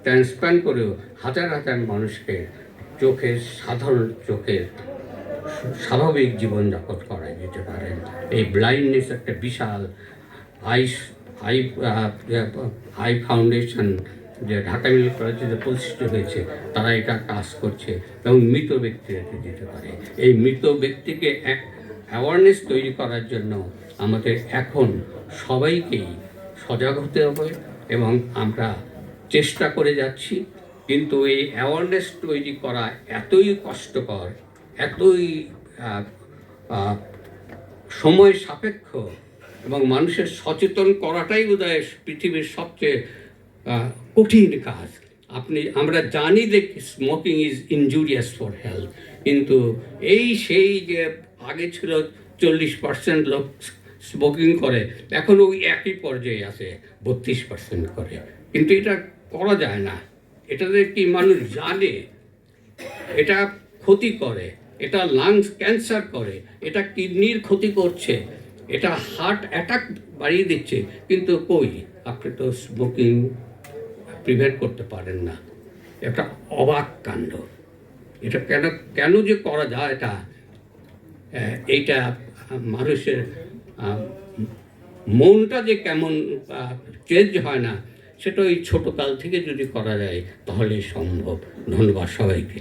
Transplant করেও হাজার হাজার মানুষকে সাধারণ চোখের স্বাভাবিক জীবনযাপন করায় দিতে পারেন। এই ব্লাইন্ডনেস একটা বিশাল আই আই আই ফাউন্ডেশন যে ঢাকা মেডিকেল কলেজে প্রতিষ্ঠিত হয়েছে, তারা এটা কাজ করছে এবং মৃত ব্যক্তিদেরকে দিতে পারে। এই মৃত ব্যক্তিকে এক অ্যাওয়ারনেস তৈরি করার জন্য আমাদের এখন সবাইকেই সজাগ হতে হবে এবং আমরা চেষ্টা করে যাচ্ছি। কিন্তু এই অ্যাওয়ারনেস তৈরি করা এতই কষ্টকর, এতই সময় সাপেক্ষ এবং মানুষের সচেতন করাটাই বোধহয় পৃথিবীর সবচেয়ে কঠিন কাজ। আমরা জানি যে smoking is injurious for health, কিন্তু সেই যে আগে ছিল 40% লোক স্মোকিং করে, এখন ওই একই পর্যায়ে আছে 32% করে। কিন্তু এটা করা যায় না। এটাতে কি মানুষ জানে এটা ক্ষতি করে, এটা লাংস ক্যান্সার করে, এটা কিডনির ক্ষতি করছে, এটা হার্ট অ্যাটাক বাড়িয়ে দিচ্ছে, কিন্তু কই আপনি তো স্মোকিং প্রিভেন্ট করতে পারেন না। একটা অবাক কাণ্ড। এটা কেন যে করা যায় এটা এইটা মানুষের মনটা যে কেমন চেঞ্জ হয় না, সেটা ওই ছোটোকাল থেকে যদি করা যায় তাহলে সম্ভব। ধন্যবাদ সবাইকে।